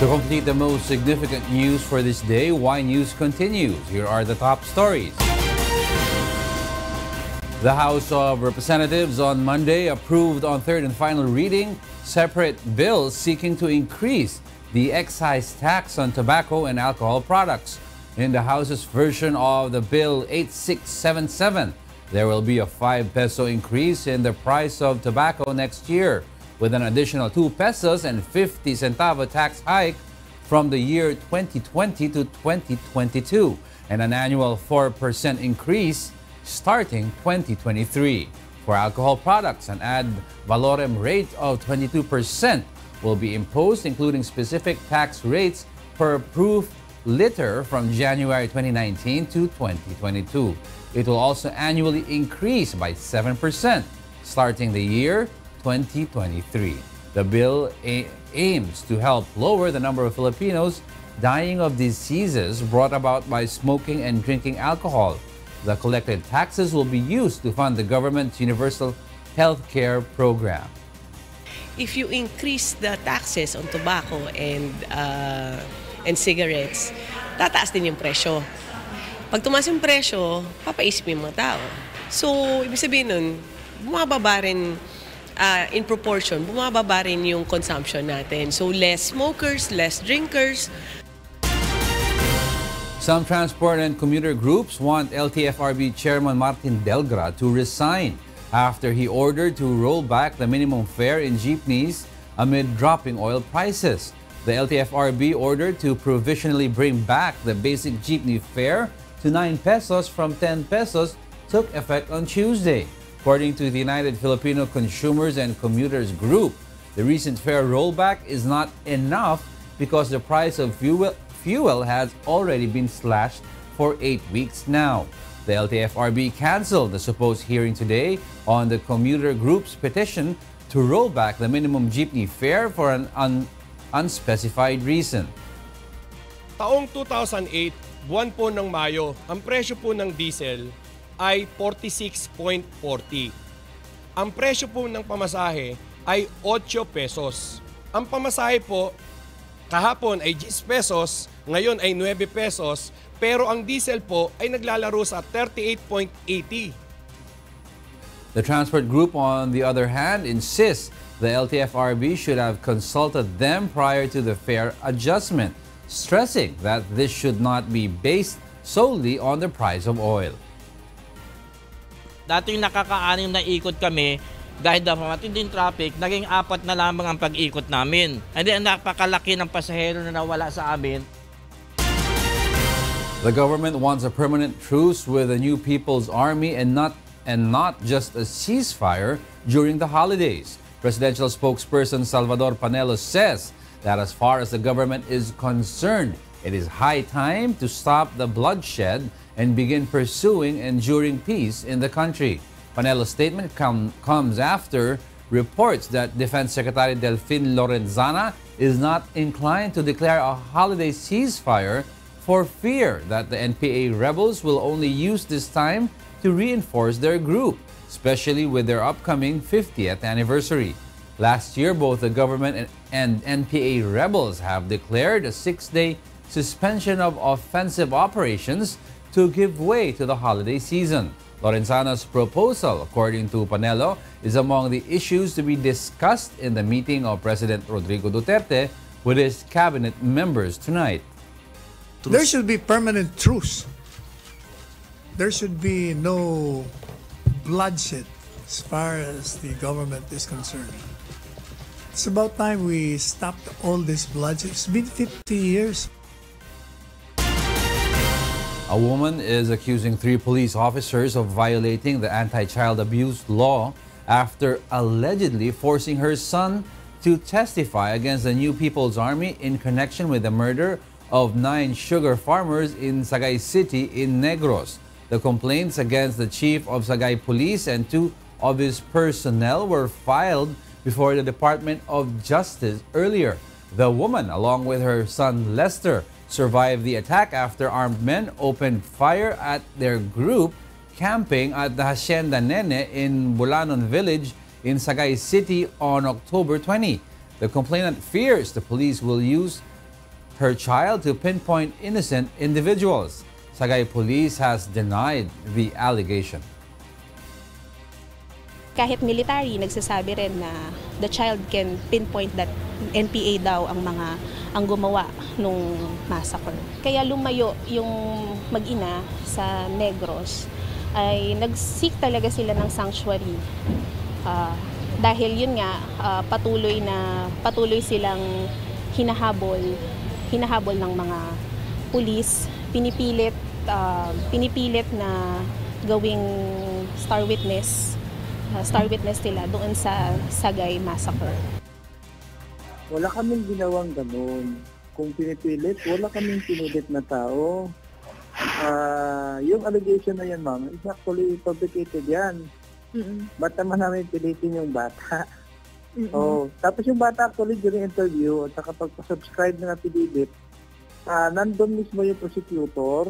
To complete the most significant news for this day, Y News continues. Here are the top stories. The House of Representatives on Monday approved on third and final reading separate bills seeking to increase the excise tax on tobacco and alcohol products. In the House's version of the Bill 8677, there will be a 5 peso increase in the price of tobacco next year, with an additional 2 pesos and 50 centavo tax hike from the year 2020 to 2022, and an annual 4% increase starting 2023. For alcohol products, an ad valorem rate of 22% will be imposed, including specific tax rates per proof liter from January 2019 to 2022. It will also annually increase by 7% starting the year 2023. The bill aims to help lower the number of Filipinos dying of diseases brought about by smoking and drinking alcohol. The collected taxes will be used to fund the government's universal health care program. If you increase the taxes on tobacco and cigarettes, tataas din yung presyo. Pag tumaas yung presyo, papaisip yung mga tao. So, ibig sabihin nun, bumababa rin, in proportion, bumababa rin yung consumption natin. So, less smokers, less drinkers. Some transport and commuter groups want LTFRB Chairman Martin Delgra to resign after he ordered to roll back the minimum fare in jeepneys amid dropping oil prices. The LTFRB ordered to provisionally bring back the basic jeepney fare to 9 pesos from 10 pesos took effect on Tuesday. According to the United Filipino Consumers and Commuters Group, the recent fare rollback is not enough because the price of fuel has already been slashed for 8 weeks now. The LTFRB canceled the supposed hearing today on the commuter group's petition to roll back the minimum jeepney fare for an unspecified reason. Taong 2008, buwan po ng Mayo, ang presyo po ng diesel ay 46.40. Ang presyo po ng pamasahe ay 8 pesos. Ang pamasahe po kahapon ay 10 pesos, ngayon ay 9 pesos, pero ang diesel po ay naglalaro sa 38.80. The transport group, on the other hand, insists the LTFRB should have consulted them prior to the fare adjustment, stressing that this should not be based solely on the price of oil. Dati nakaka-6 na ikot kami, dahil daw matinding traffic, naging 4 na lamang ang pag-ikot namin. And then napakalaki ng pasahero na nawala sa amin. The government wants a permanent truce with the new People's Army and not just a ceasefire during the holidays. Presidential spokesperson Salvador Panelo says that as far as the government is concerned, it is high time to stop the bloodshed and begin pursuing enduring peace in the country. Panelo's statement comes after reports that Defense Secretary Delfin Lorenzana is not inclined to declare a holiday ceasefire for fear that the NPA rebels will only use this time to reinforce their group, especially with their upcoming 50th anniversary. Last year, both the government and NPA rebels have declared a 6-day suspension of offensive operations to give way to the holiday season. Lorenzana's proposal, according to Panelo, is among the issues to be discussed in the meeting of President Rodrigo Duterte with his cabinet members tonight. There should be permanent truce. There should be no bloodshed as far as the government is concerned. It's about time we stopped all this bloodshed. It's been 50 years. A woman is accusing 3 police officers of violating the anti-child abuse law after allegedly forcing her son to testify against the New People's Army in connection with the murder of 9 sugar farmers in Sagay City in Negros. The complaints against the chief of Sagay Police and 2 of his personnel were filed before the Department of Justice earlier. The woman, along with her son Lester, survived the attack after armed men opened fire at their group camping at the Hacienda Nene in Bulanon Village in Sagay City on October 20. The complainant fears the police will use her child to pinpoint innocent individuals. Sagay Police has denied the allegation. Kahit military, nagsasabi rin na the child can pinpoint that NPA daw ang gumawa nung massacre. Kaya lumayo yung mag-ina sa Negros ay nag-seek talaga sila ng sanctuary. Dahil yun nga, patuloy silang hinahabol ng mga pulis, pinipilit na gawing star witness nila doon sa Sagay Massacre. Wala kaming ginawang ganun. Kung pinipilit, wala kaming pinilit na tao. Yung allegation na yan, ma'am, is actually fabricated yan. Ba't naman namin pilitin yung bata? Tapos yung bata actually during interview at saka pagpa-subscribe na napilit, nandun mismo yung prosecutor,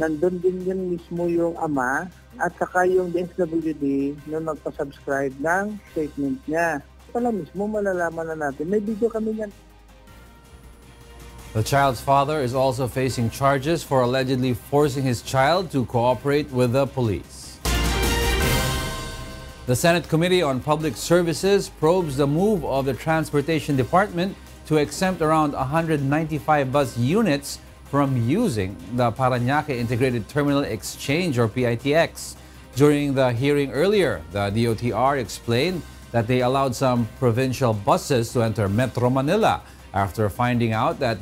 nandun din yun mismo yung ama, at saka yung DSWD na magpa-subscribe ng statement niya. Pala mismo malalaman na natin. May video kami yan. The child's father is also facing charges for allegedly forcing his child to cooperate with the police. The Senate Committee on Public Services probes the move of the Transportation Department to exempt around 195 bus units from using the Parañaque Integrated Terminal Exchange or PITX. During the hearing earlier, the DOTR explained that they allowed some provincial buses to enter Metro Manila after finding out that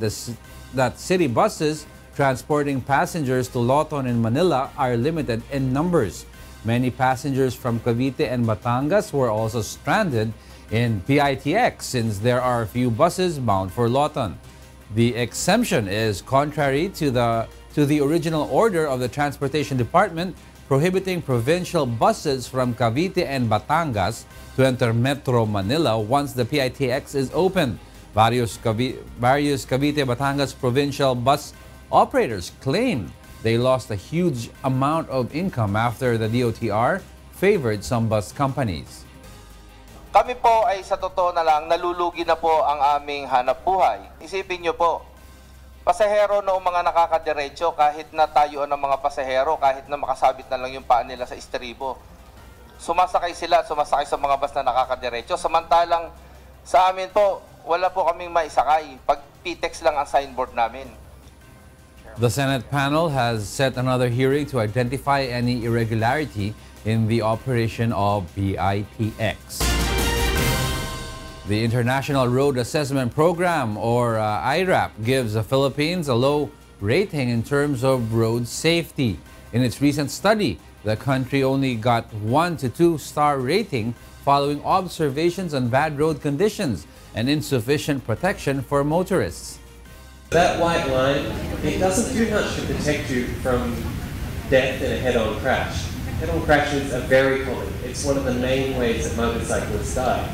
city buses transporting passengers to Loton in Manila are limited in numbers. Many passengers from Cavite and Batangas were also stranded in PITX since there are few buses bound for Loton. The exemption is contrary to the original order of the Transportation Department prohibiting provincial buses from Cavite and Batangas to enter Metro Manila once the PITX is open. Various Cavite Batangas provincial bus operators claim they lost a huge amount of income after the DOTR favored some bus companies. Kami po ay sa totoo na lang, nalulugi na po ang aming hanap buhay. Isipin nyo po, pasahero noong mga nakakadiretso, kahit na tayuan ng mga pasahero, kahit na makasabit na lang yung paa nila sa istribo. Sumasakay sila at sumasakay sa mga bus na nakakadiretso. Samantalang sa amin po, wala po kaming maisakay. Pag PTEX lang ang signboard namin. The Senate panel has set another hearing to identify any irregularity in the operation of PITX. The International Road Assessment Program, or IRAP, gives the Philippines a low rating in terms of road safety. In its recent study, the country only got 1 to 2 star rating following observations on bad road conditions and insufficient protection for motorists. That white line, it doesn't do much to protect you from death in a head-on crash. Head-on crashes are very common. It's one of the main ways that motorcyclists die.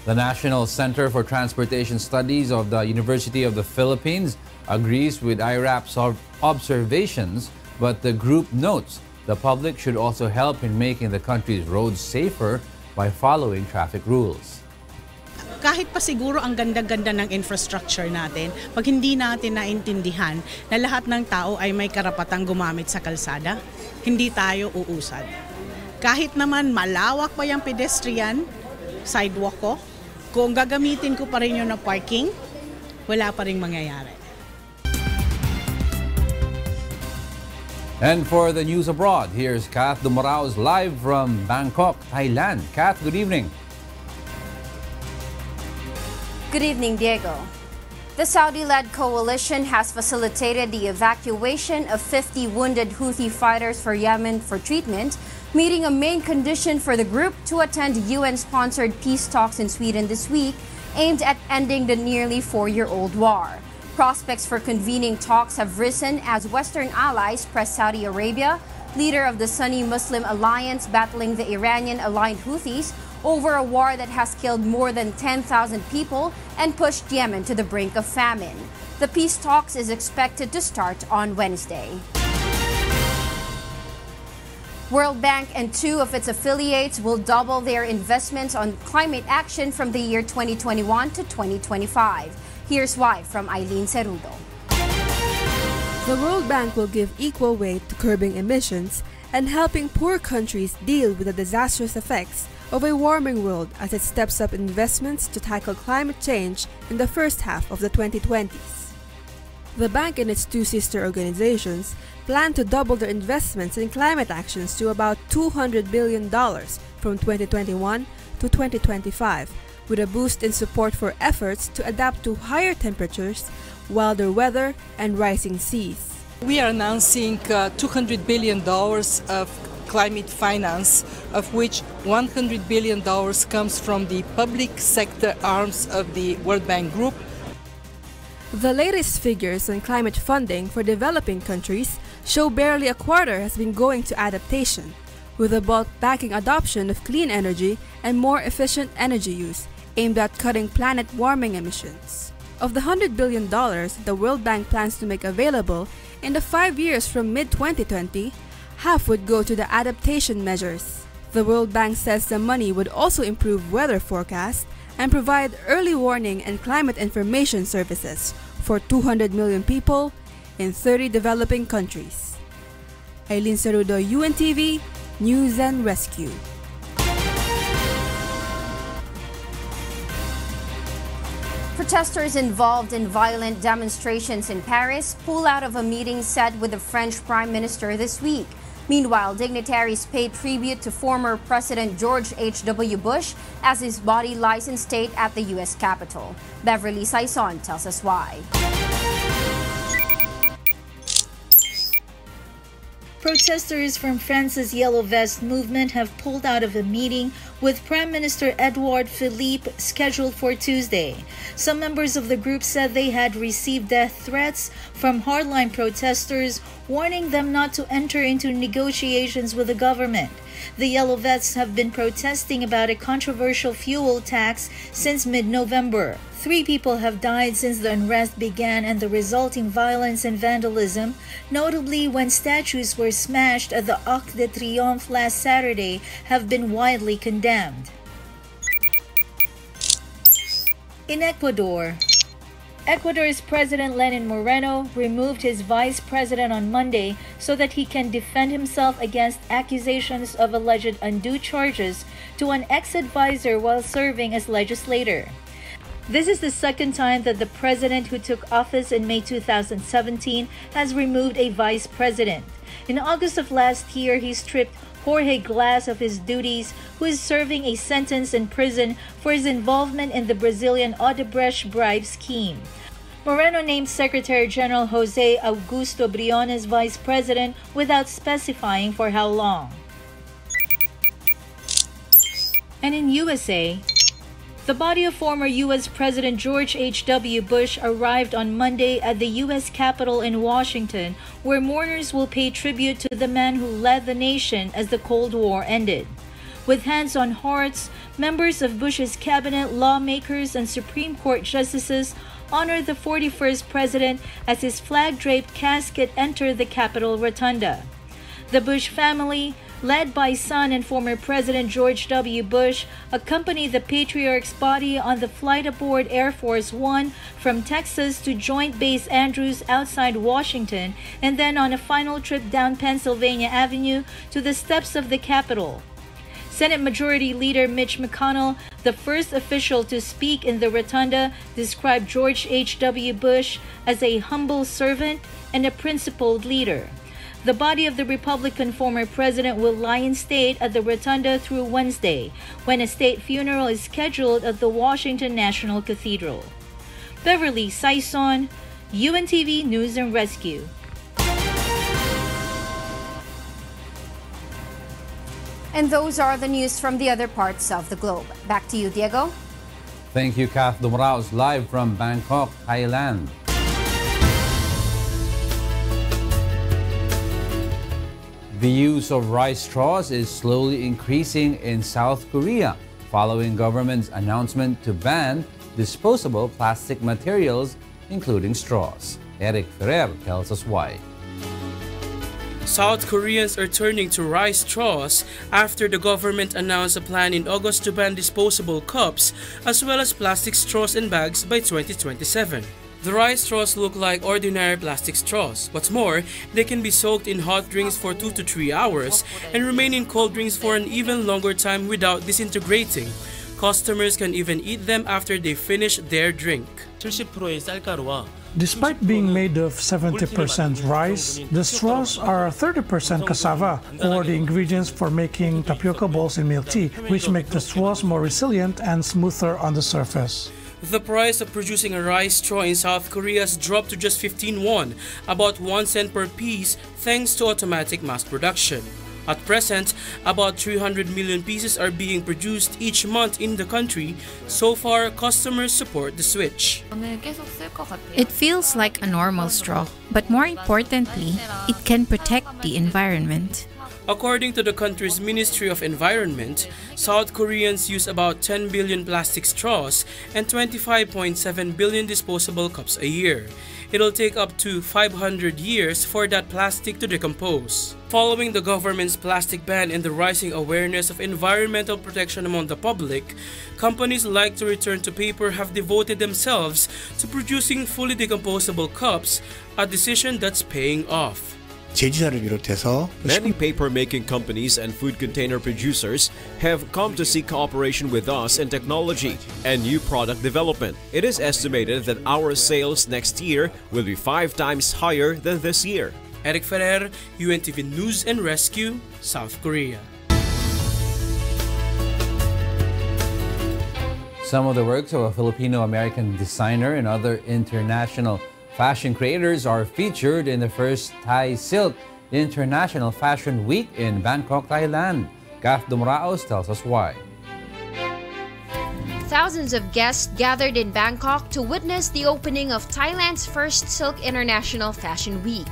The National Center for Transportation Studies of the University of the Philippines agrees with IRAP's observations, but the group notes the public should also help in making the country's roads safer by following traffic rules. Kahit pa siguro ang ganda-ganda ng infrastructure natin, pag hindi natin naintindihan na lahat ng tao ay may karapatang gumamit sa kalsada, hindi tayo uusad. Kahit naman malawak pa yung pedestrian, sidewalk ko, kung gagamitin ko pa rin yun na parking, wala pa rin mangyayari. And for the news abroad, here's Kath Dumaraos live from Bangkok, Thailand. Kath, good evening. Good evening, Diego. The Saudi-led coalition has facilitated the evacuation of 50 wounded Houthi fighters for Yemen for treatment, meeting a main condition for the group to attend UN-sponsored peace talks in Sweden this week, aimed at ending the nearly 4-year-old war. Prospects for convening talks have risen as Western allies press Saudi Arabia, leader of the Sunni Muslim alliance battling the Iranian-aligned Houthis, over a war that has killed more than 10,000 people and pushed Yemen to the brink of famine. The peace talks is expected to start on Wednesday. World Bank and 2 of its affiliates will double their investments on climate action from the year 2021 to 2025. Here's why from Eileen Cerudo. The World Bank will give equal weight to curbing emissions and helping poor countries deal with the disastrous effects of a warming world as it steps up investments to tackle climate change in the first half of the 2020s. The bank and its two sister organizations plan to double their investments in climate actions to about $200 billion from 2021 to 2025, with a boost in support for efforts to adapt to higher temperatures, wilder weather, and rising seas. We are announcing $200 billion of climate finance, of which $100 billion comes from the public sector arms of the World Bank Group. The latest figures on climate funding for developing countries show barely a quarter has been going to adaptation, with the bulk backing adoption of clean energy and more efficient energy use aimed at cutting planet warming emissions. Of the $100 billion the World Bank plans to make available in the 5 years from mid-2020, half would go to the adaptation measures. The World Bank says the money would also improve weather forecasts and provide early warning and climate information services for 200 million people in 30 developing countries. Eileen Cerudo, UNTV, News and Rescue. Protesters involved in violent demonstrations in Paris pull out of a meeting set with the French Prime Minister this week. Meanwhile, dignitaries paid tribute to former President George H.W. Bush as his body lies in state at the U.S. Capitol. Beverly Saison tells us why. Protesters from France's Yellow Vest movement have pulled out of a meeting with Prime Minister Edouard Philippe scheduled for Tuesday. Some members of the group said they had received death threats from hardline protesters, warning them not to enter into negotiations with the government. The Yellow Vests have been protesting about a controversial fuel tax since mid-November. 3 people have died since the unrest began and the resulting violence and vandalism, notably when statues were smashed at the Arc de Triomphe last Saturday, have been widely condemned. In Ecuador, Ecuador's President Lenin Moreno removed his vice president on Monday so that he can defend himself against accusations of alleged undue charges to an ex-advisor while serving as legislator. This is the second time that the president who took office in May 2017 has removed a vice president. In August of last year, he stripped Jorge Glass of his duties, who is serving a sentence in prison for his involvement in the Brazilian Odebrecht bribe scheme. Moreno named Secretary General Jose Augusto Briones vice president without specifying for how long. And in USA, the body of former U.S. President George H.W. Bush arrived on Monday at the U.S. Capitol in Washington, where mourners will pay tribute to the man who led the nation as the Cold War ended. With hands on hearts, members of Bush's cabinet, lawmakers, and Supreme Court justices honored the 41st president as his flag-draped casket entered the Capitol Rotunda. The Bush family, led by son and former President George W. Bush, accompanied the patriarch's body on the flight aboard Air Force One from Texas to Joint Base Andrews outside Washington, and then on a final trip down Pennsylvania Avenue to the steps of the Capitol. Senate Majority Leader Mitch McConnell, the first official to speak in the rotunda, described George H.W. Bush as a humble servant and a principled leader. The body of the Republican former president will lie in state at the rotunda through Wednesday, when a state funeral is scheduled at the Washington National Cathedral. Beverly Saison, UNTV News and Rescue. And those are the news from the other parts of the globe. Back to you, Diego. Thank you, Kath Dumraos, live from Bangkok, Thailand. The use of rice straws is slowly increasing in South Korea following government's announcement to ban disposable plastic materials, including straws. Eric Ferrer tells us why. South Koreans are turning to rice straws after the government announced a plan in August to ban disposable cups as well as plastic straws and bags by 2027. The rice straws look like ordinary plastic straws. What's more, they can be soaked in hot drinks for 2 to 3 hours and remain in cold drinks for an even longer time without disintegrating. Customers can even eat them after they finish their drink. Despite being made of 70% rice, the straws are 30% cassava, or the ingredients for making tapioca balls in milk tea, which make the straws more resilient and smoother on the surface. The price of producing a rice straw in South Korea has dropped to just 15 won, about 1 cent per piece, thanks to automatic mass production. At present, about 300 million pieces are being produced each month in the country. So far, customers support the switch. It feels like a normal straw, but more importantly, it can protect the environment. According to the country's Ministry of Environment, South Koreans use about 10 billion plastic straws and 25.7 billion disposable cups a year. It'll take up to 500 years for that plastic to decompose. Following the government's plastic ban and the rising awareness of environmental protection among the public, companies like to return to paper have devoted themselves to producing fully decomposable cups, a decision that's paying off. Many paper-making companies and food container producers have come to seek cooperation with us in technology and new product development. It is estimated that our sales next year will be 5 times higher than this year. Eric Ferrer, UNTV News and Rescue, South Korea. Some of the works of a Filipino-American designer and other international fashion creators are featured in the first Thai Silk International Fashion Week in Bangkok, Thailand. Kath Dumraos tells us why. Thousands of guests gathered in Bangkok to witness the opening of Thailand's first Silk International Fashion Week.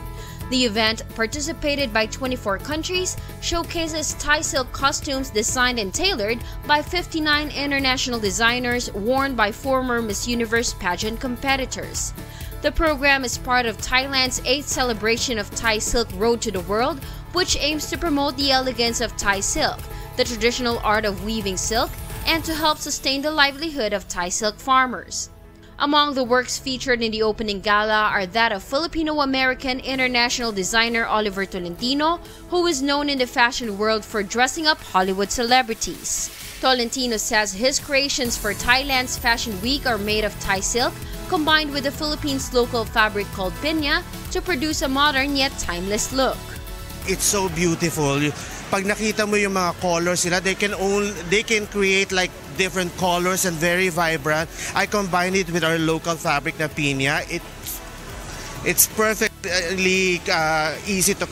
The event, participated by 24 countries, showcases Thai silk costumes designed and tailored by 59 international designers worn by former Miss Universe pageant competitors. The program is part of Thailand's 8th celebration of Thai Silk Road to the World, which aims to promote the elegance of Thai silk, the traditional art of weaving silk, and to help sustain the livelihood of Thai silk farmers. Among the works featured in the opening gala are that of Filipino-American international designer Oliver Tolentino, who is known in the fashion world for dressing up Hollywood celebrities. Tolentino says his creations for Thailand's Fashion Week are made of Thai silk, combined with the Philippines' local fabric called pinya to produce a modern yet timeless look. It's so beautiful. Pag nakita mo yung mga colors nila, they can create like different colors and very vibrant. I combine it with our local fabric na pinya. It's perfectly easy to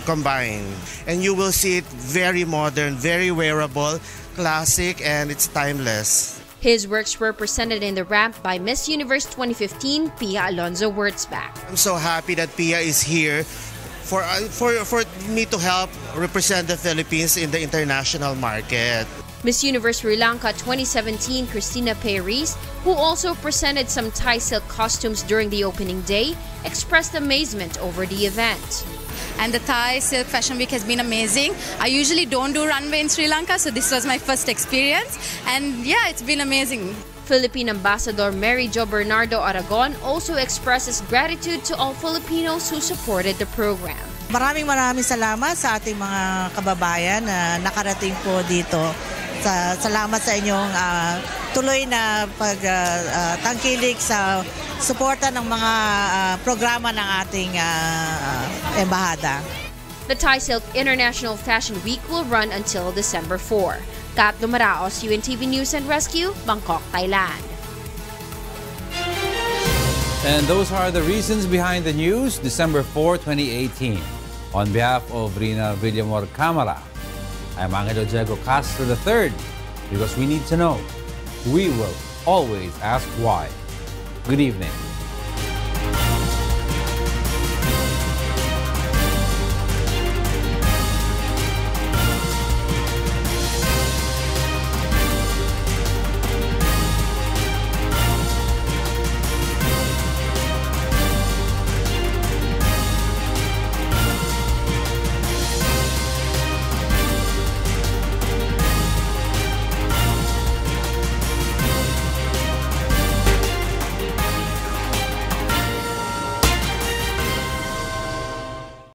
combine, and you will see it very modern, very wearable, classic, and it's timeless. His works were presented in the ramp by Miss Universe 2015, Pia Alonzo Wurtzbach. I'm so happy that Pia is here for me to help represent the Philippines in the international market. Miss Universe Sri Lanka 2017 Christina Perez, who also presented some Thai silk costumes during the opening day, expressed amazement over the event. And the Thai Silk Fashion Week has been amazing. I usually don't do runway in Sri Lanka, so this was my first experience. And yeah, it's been amazing. Philippine Ambassador Mary Jo Bernardo Aragon also expresses gratitude to all Filipinos who supported the program. Maraming salamat sa ating mga kababayan na nakarating po dito. Salamat sa inyong tuloy na pagtangkilik sa suporta ng mga programa ng ating embahada. The Thai Silk International Fashion Week will run until December 4. Kat Dumaraos, UNTV News and Rescue, Bangkok, Thailand. And those are the reasons behind the news, December 4, 2018. On behalf of Rheena Villamor-Camara, I'm Angelo Castro III. Because we need to know, we will always ask why. Good evening.